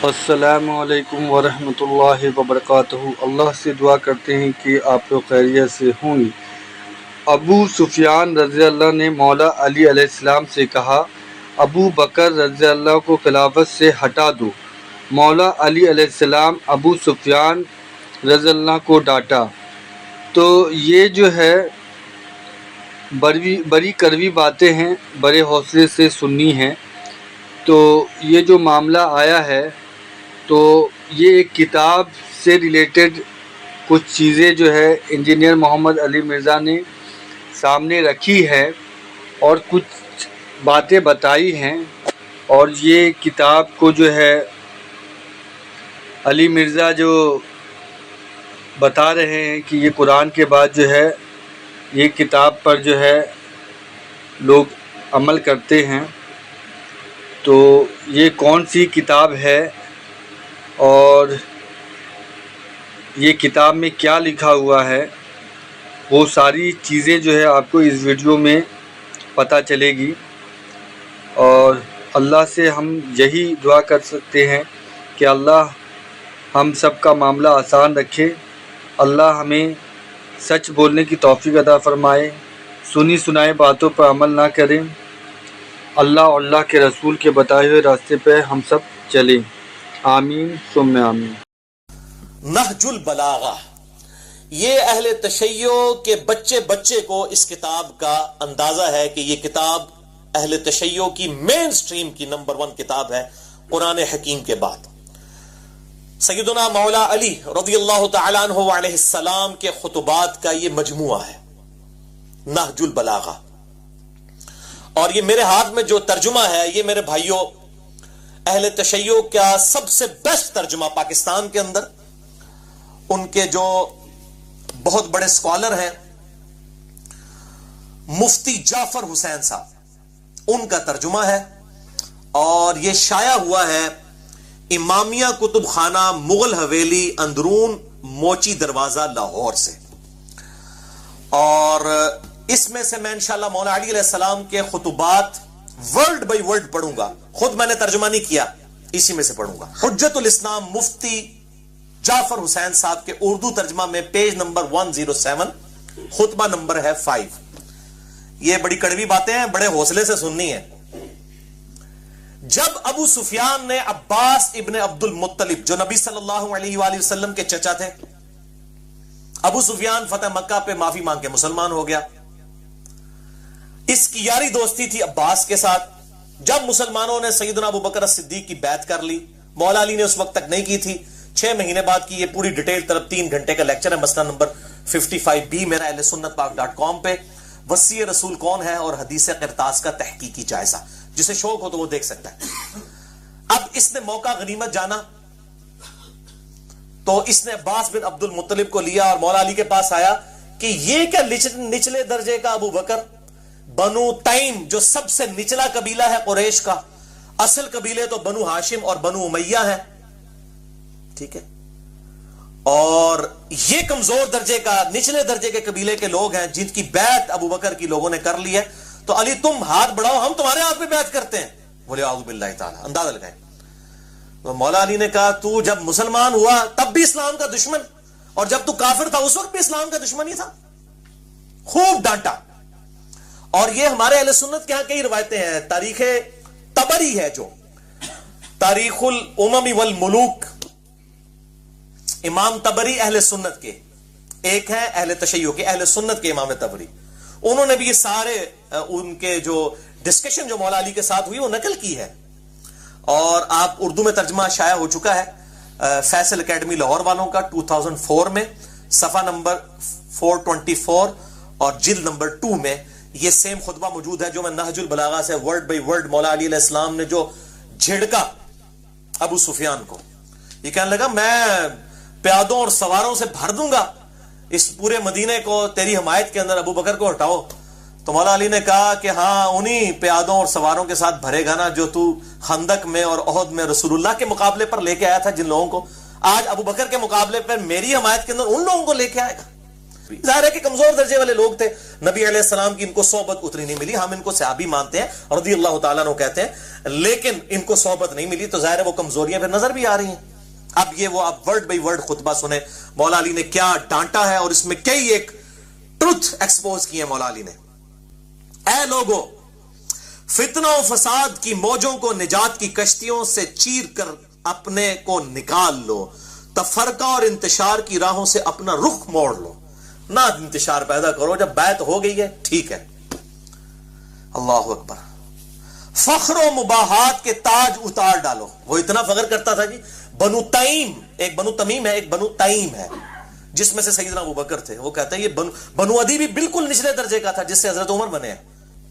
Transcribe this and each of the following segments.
السلام علیکم ورحمۃ اللہ وبرکاتہ۔ اللہ سے دعا کرتے ہیں کہ آپ لوگ خیریت سے ہوں گے۔ ابو سفیان رضی اللہ نے مولا علی علیہ السلام سے کہا، ابو بکر رضی اللہ کو خلافت سے ہٹا دو۔ مولا علی علیہ السلام ابو سفیان رضی اللہ کو ڈانٹا تو یہ جو ہے بڑی کڑوی باتیں ہیں، بڑے حوصلے سے سننی ہیں۔ تو یہ جو معاملہ آیا ہے تو یہ ایک کتاب سے ریلیٹڈ کچھ چیزیں جو ہے انجینئر محمد علی مرزا نے سامنے رکھی ہے اور کچھ باتیں بتائی ہیں، اور یہ کتاب کو جو ہے علی مرزا جو بتا رہے ہیں کہ یہ قرآن کے بعد جو ہے یہ کتاب پر جو ہے لوگ عمل کرتے ہیں۔ تو یہ کون سی کتاب ہے اور یہ کتاب میں کیا لکھا ہوا ہے، وہ ساری چیزیں جو ہے آپ کو اس ویڈیو میں پتہ چلے گی۔ اور اللہ سے ہم یہی دعا کر سکتے ہیں کہ اللہ ہم سب کا معاملہ آسان رکھے، اللہ ہمیں سچ بولنے کی توفیق عطا فرمائے، سنی سنائے باتوں پر عمل نہ کریں، اللہ اور اللہ کے رسول کے بتائے ہوئے راستے پہ ہم سب چلیں، آمین ثم آمین۔ نہج البلاغہ، یہ اہل تشیع کے بچے کو اس کتاب کا اندازہ ہے کہ یہ کتاب اہل تشیع کی مین سٹریم کی نمبر 1 کتاب ہے قرآن حکیم کے بعد۔ سیدنا مولا علی رضی اللہ تعالیٰ عنہ علیہ السلام کے خطبات کا یہ مجموعہ ہے نہج البلاغہ، اور یہ میرے ہاتھ میں جو ترجمہ ہے یہ میرے بھائیوں اہل تشیع کا سب سے بیسٹ ترجمہ پاکستان کے اندر، ان کے جو بہت بڑے اسکالر ہیں مفتی جعفر حسین صاحب، ان کا ترجمہ ہے، اور یہ شائع ہوا ہے امامیہ کتب خانہ مغل حویلی اندرون موچی دروازہ لاہور سے۔ اور اس میں سے میں انشاءاللہ مولا علی علیہ السلام کے خطبات ورڈ بائی ورڈ پڑھوں گا، خود میں نے ترجمہ نہیں کیا، اسی میں سے پڑھوں گا۔ حجت الاسلام مفتی جعفر حسین صاحب کے اردو ترجمہ میں پیج نمبر 107، خطبہ نمبر ہے 5۔ یہ بڑی کڑوی باتیں ہیں، بڑے حوصلے سے سننی ہے۔ جب ابو سفیان نے عباس ابن عبد المطلب جو نبی صلی اللہ علیہ وآلہ وسلم کے چچا تھے، ابو سفیان فتح مکہ پہ معافی مانگ کے مسلمان ہو گیا، اس کی یاری دوستی تھی عباس کے ساتھ۔ جب مسلمانوں نے سیدنا ابو بکر صدیق کی بیعت کر لی، مولا علی نے اس وقت تک نہیں کی تھی، 6 مہینے بعد کی، یہ پوری ڈیٹیل طرف 3 گھنٹے کا لیکچر ہے، مسئلہ نمبر 55B میرا اہل سنت پاک.com پہ، وصی رسول کون ہے اور حدیث قرطاس کا تحقیقی جائزہ، جسے شوق ہو تو وہ دیکھ سکتا ہے۔ اب اس نے موقع غنیمت جانا تو اس نے عباس بن عبد المطلب کو لیا اور مولا علی کے پاس آیا کہ یہ کیا نچلے درجے کا ابو بکر، بنو تیم جو سب سے نچلا قبیلہ ہے قریش کا، اصل قبیلے تو بنو ہاشم اور بنو امیہ ہیں، ٹھیک ہے، اور یہ کمزور درجے کا نچلے درجے کے قبیلے کے لوگ ہیں جن کی بیعت ابو بکر کی لوگوں نے کر لی ہے، تو علی تم ہاتھ بڑھاؤ، ہم تمہارے ہاتھ پہ بیعت کرتے ہیں۔ بولے اعوذ باللہ تعالی، اندازہ لگائیں۔ تو مولا علی نے کہا تو جب مسلمان ہوا تب بھی اسلام کا دشمن، اور جب تو کافر تھا اس وقت بھی اسلام کا دشمن ہی تھا، خوب ڈانٹا۔ اور یہ ہمارے اہل سنت کے ہاں کئی روایتیں ہیں، تاریخ طبری ہے جو تاریخ الامم والملوک، امام طبری اہل سنت کے ایک ہے، اہل تشیع کے اہل سنت کے امام طبری، انہوں نے بھی یہ سارے ان کے جو ڈسکشن جو مولا علی کے ساتھ ہوئی وہ نقل کی ہے، اور آپ اردو میں ترجمہ شائع ہو چکا ہے فیصل اکیڈمی لاہور والوں کا 2004 میں، صفحہ نمبر 424 اور جلد نمبر 2 میں یہ سیم خطبہ موجود ہے جو میں نہج البلاغہ سے ورڈ بائی ورڈ مولا علی علیہ السلام نے جو جھڑکا ابو سفیان کو، یہ کہنے لگا میں پیادوں اور سواروں سے بھر دوں گا اس پورے مدینے کو، تیری حمایت کے اندر ابو بکر کو ہٹاؤ۔ تو مولا علی نے کہا کہ ہاں انہی پیادوں اور سواروں کے ساتھ بھرے گا نا جو تو خندق میں اور احد میں رسول اللہ کے مقابلے پر لے کے آیا تھا جن لوگوں کو، آج ابو بکر کے مقابلے پر میری حمایت کے اندر ان لوگوں کو لے کے آئے گا۔ ظاہر ہے کہ کمزور درجے والے لوگ تھے, نبی علیہ السلام کی ان کو صحبت اتنی نہیں ملی. ہم ان کو صحابی مانتے ہیں, رضی اللہ تعالیٰ عنہ کہتے ہیں, لیکن ان کو صحبت نہیں ملی, تو ظاہر ہے وہ کمزوریاں پھر نظر بھی آ رہی ہیں. اب یہ وہ آپ ورڈ بائی ورڈ خطبہ سنیں, مولا علی نے کیا ڈانٹا ہے, اور اس میں کئی ایک ٹروتھ ایکسپوز کیے مولا علی نے. اے لوگو, فتنہ و فساد کی موجوں کو نجات کی کشتیوں سے چیر کر اپنے کو نکال لو, تفرقہ اور انتشار کی راہوں سے اپنا رخ موڑ لو. نہ انتشار پیدا کرو, جب بیعت ہو گئی ہے ٹھیک ہے. اللہ اکبر. فخر و مباحات کے تاج اتار ڈالو. وہ اتنا فخر کرتا تھا جی, بنو تیم, ایک بنو تمیم ہے, ایک بنو تیم ہے, جس میں سے سیدنا ابو بکر تھے. وہ کہتے ہیں یہ بنو عدی بھی بالکل نچلے درجے کا تھا, جس سے حضرت عمر بنے ہیں.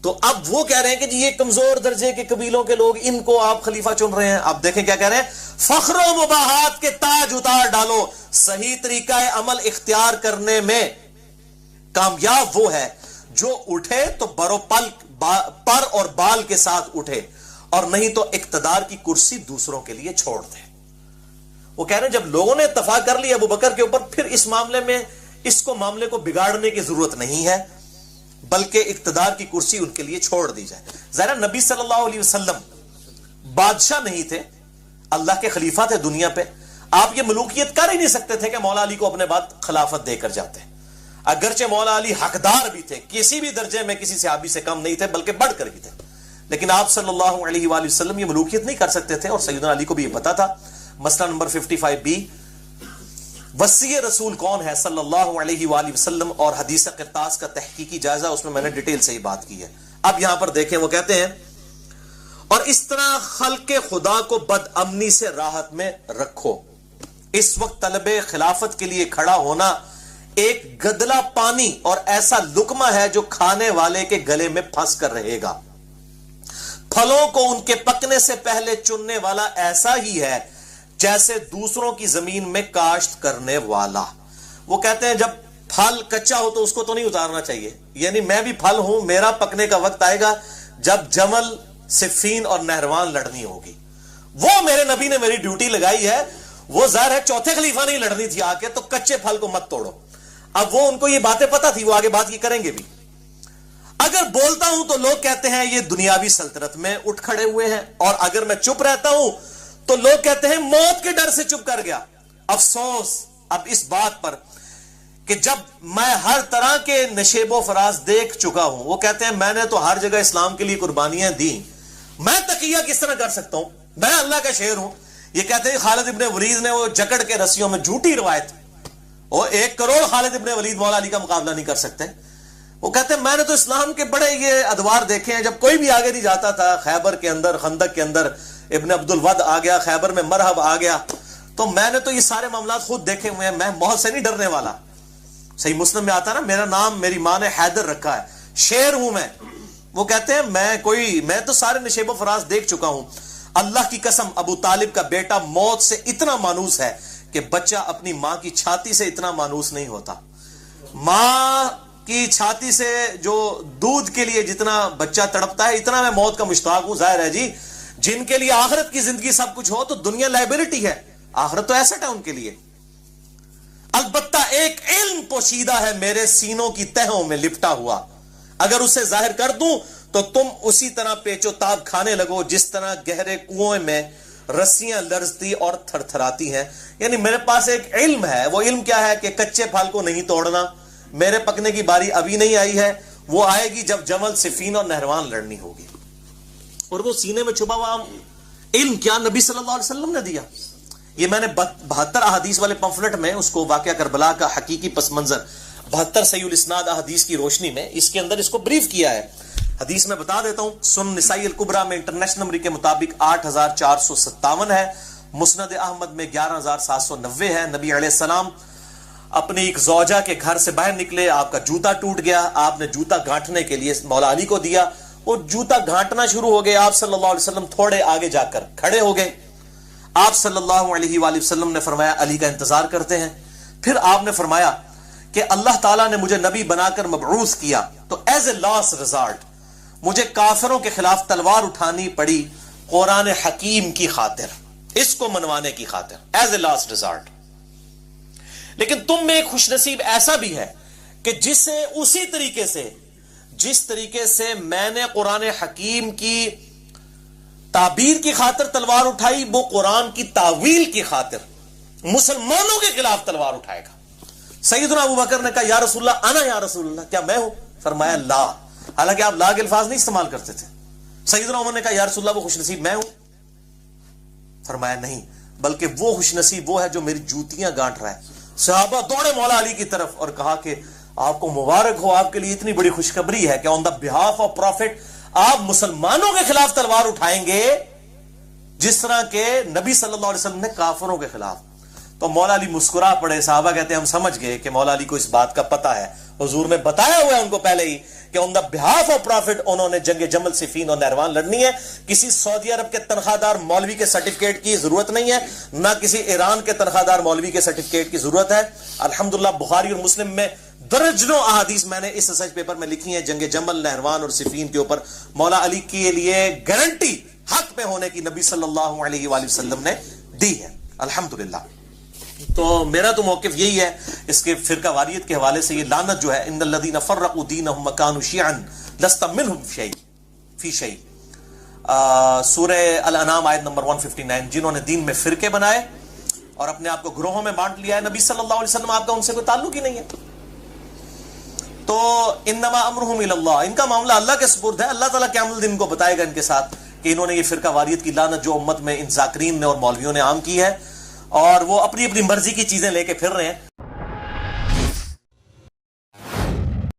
تو اب وہ کہہ رہے ہیں کہ جی یہ کمزور درجے کے قبیلوں کے لوگ, ان کو آپ خلیفہ چن رہے ہیں. آپ دیکھیں کیا کہہ رہے ہیں, فخر و مباحات کے تاج اتار ڈالو. صحیح طریقہ عمل اختیار کرنے میں کامیاب وہ ہے جو اٹھے تو برو پر اور بال کے ساتھ اٹھے, اور نہیں تو اقتدار کی کرسی دوسروں کے لیے چھوڑ دے. وہ کہہ رہے ہیں جب لوگوں نے اتفاق کر لیا ابو بکر کے اوپر, پھر اس معاملے میں اس کو معاملے کو بگاڑنے کی ضرورت نہیں ہے, بلکہ اقتدار کی کرسی ان کے لیے چھوڑ دی جائے. ظاہر نبی صلی اللہ علیہ وسلم بادشاہ نہیں تھے, اللہ کے خلیفہ تھے دنیا پہ. آپ یہ ملوکیت کر ہی نہیں سکتے تھے کہ مولا علی کو اپنے بعد خلافت دے کر جاتے. اگرچہ مولا علی حقدار بھی تھے, کسی بھی درجے میں کسی صحابی سے کم نہیں تھے, بلکہ بڑھ کر ہی تھے, لیکن آپ صلی اللہ علیہ وآلہ وسلم یہ ملوکیت نہیں کر سکتے تھے, اور سیدنا علی کو بھی یہ پتا تھا. مسئلہ نمبر 55B, وصی رسول کون ہے صلی اللہ علیہ وآلہ وسلم اور حدیث قرطاس کا تحقیقی جائزہ, اس میں میں نے ڈیٹیل سے ہی بات کی ہے. اب یہاں پر دیکھیں, وہ کہتے ہیں اور اس طرح خلق خدا کو بد امنی سے راحت میں رکھو. اس وقت طلب خلافت کے لیے کھڑا ہونا ایک گدلا پانی اور ایسا لقمہ ہے جو کھانے والے کے گلے میں پھنس کر رہے گا. پھلوں کو ان کے پکنے سے پہلے چننے والا ایسا ہی ہے جیسے دوسروں کی زمین میں کاشت کرنے والا. وہ کہتے ہیں جب پھل کچا ہو تو اس کو تو نہیں اتارنا چاہیے, یعنی میں بھی پھل ہوں, میرا پکنے کا وقت آئے گا جب جمل, صفین اور نہروان لڑنی ہوگی. وہ میرے نبی نے میری ڈیوٹی لگائی ہے, وہ ظاہر ہے چوتھے خلیفہ نہیں لڑنی تھی آ کے, تو کچے پھل کو مت توڑو. اب وہ ان کو یہ باتیں پتا تھی, وہ آگے بات یہ کریں گے بھی. اگر بولتا ہوں تو لوگ کہتے ہیں یہ دنیاوی سلطنت میں اٹھ کھڑے ہوئے ہیں, اور اگر میں چپ رہتا ہوں تو لوگ کہتے ہیں موت کے ڈر سے چپ کر گیا. افسوس اب اس بات پر کہ جب میں ہر طرح کے نشیب و فراز دیکھ چکا ہوں. وہ کہتے ہیں میں نے تو ہر جگہ اسلام کے لیے قربانیاں دی, میں تقیہ کس طرح کر سکتا ہوں, میں اللہ کا شیر ہوں. یہ کہتے ہیں خالد ابن ولید نے وہ جکڑ کے رسیوں میں, جھوٹی روایت, وہ 1 کروڑ خالد ابن ولید مولا علی کا مقابلہ نہیں کر سکتے. وہ کہتے ہیں میں نے تو اسلام کے بڑے یہ ادوار دیکھے ہیں, جب کوئی بھی آگے نہیں جاتا تھا, خیبر کے اندر, خندق کے اندر ابن عبد الود آ گیا, خیبر میں مرحب آ گیا, تو میں نے تو یہ سارے معاملات خود دیکھے ہوئے ہیں, میں موت سے نہیں ڈرنے والا. صحیح مسلم میں آتا نا, میرا نام میری ماں نے حیدر رکھا ہے, شیر ہوں میں. وہ کہتے ہیں میں تو سارے نشیب و فراز دیکھ چکا ہوں. اللہ کی قسم ابو طالب کا بیٹا موت سے اتنا مانوس ہے کہ بچہ اپنی ماں کی چھاتی سے اتنا مانوس نہیں ہوتا. ماں کی چھاتی سے جو دودھ کے لیے جتنا بچہ تڑپتا ہے, اتنا میں موت کا مشتاق ہوں. ظاہر ہے جی, جن کے لیے آخرت کی زندگی سب کچھ ہو تو دنیا لائبلٹی ہے, آخرت تو ایسٹ ہے ان کے لیے. البتہ ایک علم پوشیدہ ہے میرے سینوں کی تہوں میں لپٹا ہوا, اگر اسے ظاہر کر دوں تو تم اسی طرح پیچو تاب کھانے لگو جس طرح گہرے کنویں میں رسیاں لرزتی اور تھر تھراتی ہیں. یعنی میرے پاس ایک علم ہے, وہ علم کیا ہے کہ کچے پھل کو نہیں توڑنا. میرے پکنے کی باری ابھی نہیں آئی ہے, وہ آئے گی جب جمل, صفین اور نہروان لڑنی ہوگی. اور وہ سینے میں چھپا ہوا علم کیا نبی صلی اللہ علیہ وسلم نے دیا. یہ میں نے 72 احادیث والے پمفلٹ میں اس کو واقعہ کربلا کا حقیقی پس منظر 72 صحیح الاسناد احادیث کی روشنی میں اس کے اندر اس کو بریف کیا ہے. حدیث میں بتا دیتا ہوں, سنن نسائی الکبریٰ میں انٹرنیشنل نمبر کے مطابق 8457 ہے, مسند احمد میں 11790 ہے. نبی علیہ السلام اپنی ایک زوجہ کے گھر سے باہر نکلے, آپ کا جوتا ٹوٹ گیا, آپ نے جوتا گھانٹنے کے لیے مولا علی کو دیا, وہ جوتا گھانٹنا شروع ہو گیا. آپ صلی اللہ علیہ وسلم تھوڑے آگے جا کر کھڑے ہو گئے. آپ صلی اللہ علیہ وآلہ وسلم نے فرمایا علی کا انتظار کرتے ہیں. پھر آپ نے فرمایا کہ اللہ تعالیٰ نے مجھے نبی بنا کر مبعوث کیا, تو ایز اے لاسٹ ریزارٹ مجھے کافروں کے خلاف تلوار اٹھانی پڑی قرآن حکیم کی خاطر, اس کو منوانے کی خاطر, ایز اے لاسٹ ریزارٹ. لیکن تم میں ایک خوش نصیب ایسا بھی ہے کہ جسے اسی طریقے سے جس طریقے سے میں نے قرآن حکیم کی تعبیر کی خاطر تلوار اٹھائی، وہ قرآن کی تعویل کی خاطر مسلمانوں کے خلاف تلوار اٹھائے گا۔ سیدنا ابو بکر نے کہا یا رسول اللہ، انا یا رسول اللہ، کیا میں ہوں؟ فرمایا لا، حالانکہ آپ لا کے الفاظ نہیں استعمال کرتے تھے۔ سیدنا عمر نے کہا یا رسول اللہ، وہ خوش نصیب میں ہوں؟ فرمایا نہیں، بلکہ وہ خوش نصیب وہ ہے جو میری جوتیاں گانٹ رہا ہے۔ صحابہ دوڑے مولا علی کی طرف اور کہا کہ آپ کو مبارک ہو، آپ کے لیے اتنی بڑی خوشخبری ہے کہ آن دا بہاف آف پروفٹ آپ مسلمانوں کے خلاف تلوار اٹھائیں گے جس طرح کہ نبی صلی اللہ علیہ وسلم نے کافروں کے خلاف۔ تو مولا علی مسکرا پڑے۔ صحابہ کہتے ہیں ہم سمجھ گئے کہ مولا علی کو اس بات کا پتہ ہے، حضور نے بتایا ہوا ہے ان کو پہلے ہی کہ آن دا بہاف آف پروفٹ انہوں نے جنگ جمل، صفین اور نہروان لڑنی ہے۔ کسی سعودی عرب کے تنخواہ دار مولوی کے سرٹیفکیٹ کی ضرورت نہیں ہے، نہ کسی ایران کے تنخواہ دار مولوی کے سرٹیفکیٹ کی ضرورت ہے۔ الحمدللہ بخاری اور مسلم میں درجنوں احادیث میں نے اس ریسرچ پیپر میں لکھی ہیں جنگ جمل، نہروان اور صفین کے اوپر مولا علی کے لیے گارنٹی حق میں ہونے کی نبی صلی اللہ علیہ وآلہ وسلم نے دی ہے الحمدللہ۔ تو میرا تو موقف یہی ہے اس کے فرقہ واریت کے حوالے سے، یہ لعنت جو ہے ان الذین فرقوا دینہم وکانوا شیعا لست منہم فی شیء، سورہ الانعام آیت نمبر 159، جنہوں نے دین میں فرقے بنائے اور اپنے آپ کو گروہوں میں بانٹ لیا ہے، نبی صلی اللہ علیہ وسلم آپ کا ان سے کوئی تعلق ہی نہیں ہے۔ تو انما امرہم الی اللہ، ان کا معاملہ اللہ کے سپرد ہے، اللہ تعالیٰ قیامت الدین کو بتائے گا ان کے ساتھ کہ انہوں نے یہ فرقہ واریت کی لعنت جو امت میں ان ذاکرین نے اور مولویوں نے عام کی ہے، اور وہ اپنی اپنی مرضی کی چیزیں لے کے پھر رہے ہیں۔